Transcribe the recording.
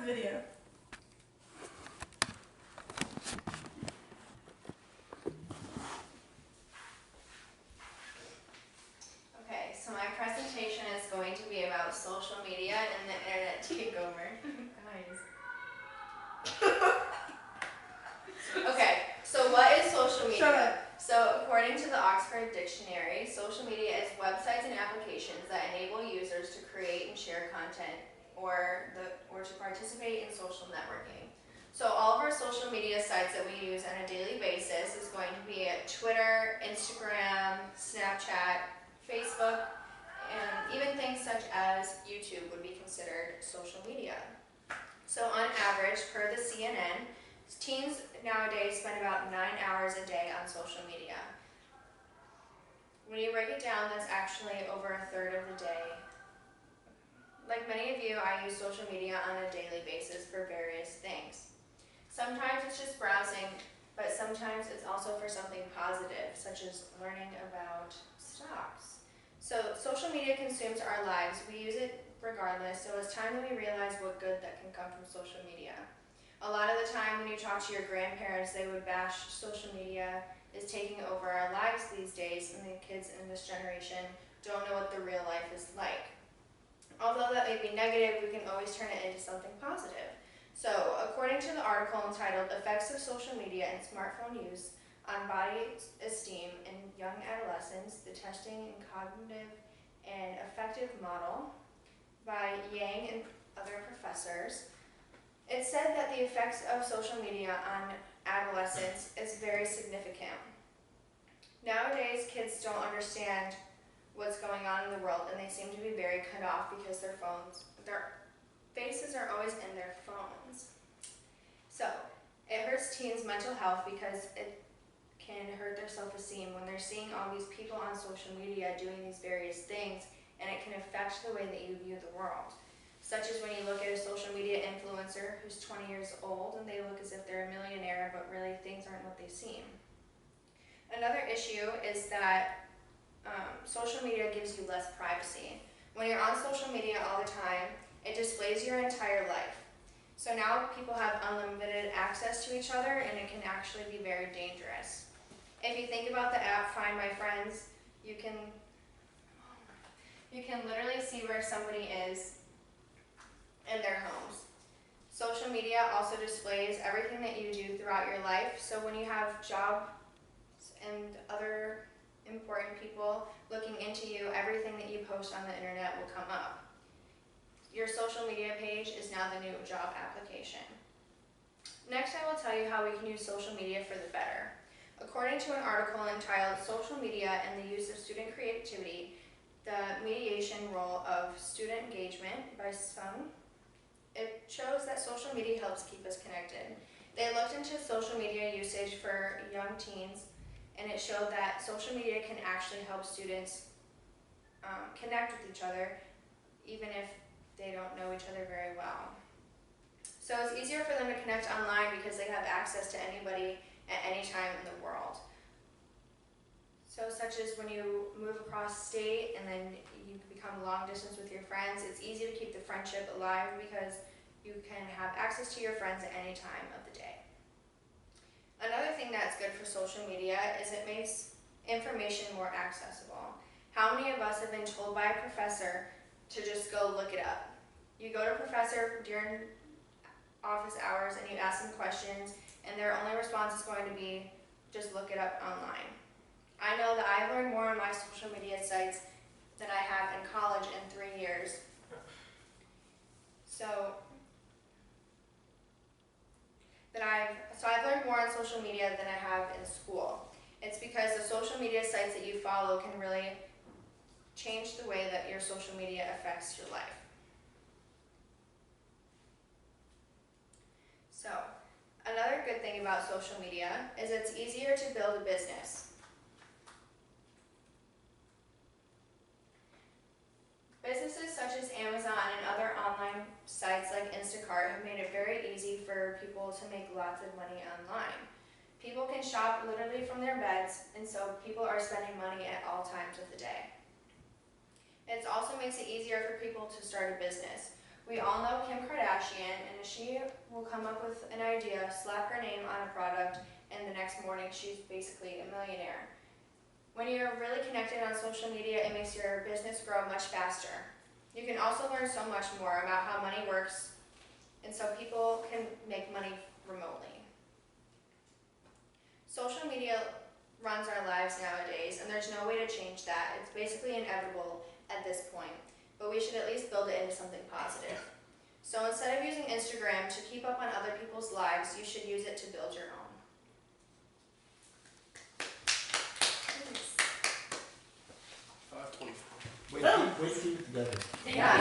video. Okay, so my presentation is going to be about social media and the internet takeover. Guys. Okay, so what is social media? Shut up. So according to the Oxford Dictionary, social media is websites and applications that enable users to create and share content or to participate in social networking. So all of our social media sites that we use on a daily basis is going to be Twitter, Instagram, Snapchat, Facebook, and even things such as YouTube would be considered social media. So on average, per the CNN, teens nowadays spend about 9 hours a day on social media. When you break it down, that's actually over a third of the day. Like many of you, I use social media on a daily basis for various things. Sometimes it's just browsing, but sometimes it's also for something positive, such as learning about stocks. So social media consumes our lives. We use it regardless, so it's time that we realize what good that can come from social media. A lot of the time when you talk to your grandparents, they would bash social media is taking over our lives these days, and the kids in this generation don't know what the real life is like. Although that may be negative, we can always turn it into something positive. So, according to the article entitled Effects of Social Media and Smartphone Use on Body Esteem in Young Adolescents, the Testing and Cognitive and Affective Model by Yang and other professors, it said that the effects of social media on adolescents is very significant. Nowadays, kids don't understand what's going on in the world, and they seem to be very cut off because their faces are always in their phones. So, it hurts teens' mental health because it can hurt their self-esteem when they're seeing all these people on social media doing these various things, and it can affect the way that you view the world. Such as when you look at a social media influencer who's 20 years old and they look as if they're a millionaire, but really things aren't what they seem. Another issue is that social media gives you less privacy. When you're on social media all the time, it displays your entire life. So now people have unlimited access to each other, and it can actually be very dangerous. If you think about the app Find My Friends, you can literally see where somebody is in their homes. Social media also displays everything that you do throughout your life. So when you have jobs and other important people looking into you, everything that you post on the internet will come up. Your social media page is now the new job application. Next, I will tell you how we can use social media for the better. According to an article entitled Social Media and the Use of Student Creativity, the mediation role of student engagement by some, it shows that social media helps keep us connected. They looked into social media usage for young teens, and it showed that social media can actually help students connect with each other, even if they don't know each other very well. So it's easier for them to connect online because they have access to anybody at any time in the world. So such as when you move across state and then you become long distance with your friends, it's easy to keep the friendship alive because you can have access to your friends at any time of the day. Another thing that's good for social media is it makes information more accessible. How many of us have been told by a professor to just go look it up? You go to a professor during office hours and you ask them questions, and their only response is going to be, just look it up online. I know that I've learned more on my social media sites than I have in college in 3 years. So I've learned more on social media than I have in school. It's because the social media sites that you follow can really change the way that your social media affects your life. So, another good thing about social media is it's easier to build a business. Businesses such as Amazon and other online sites like Instacart have made it very easy for people to make lots of money online. People can shop literally from their beds, and so people are spending money at all times of the day. It also makes it easier for people to start a business. We all know Kim Kardashian, and she will come up with an idea, slap her name on a product, and the next morning she's basically a millionaire. When you're really connected on social media, it makes your business grow much faster. You can also learn so much more about how money works, and so people can make money remotely. Social media runs our lives nowadays, and there's no way to change that. It's basically inevitable at this point, but we should at least build it into something positive. So instead of using Instagram to keep up on other people's lives, you should use it to build your own. Thanks. 5:24. Wait, keep it together. Yeah.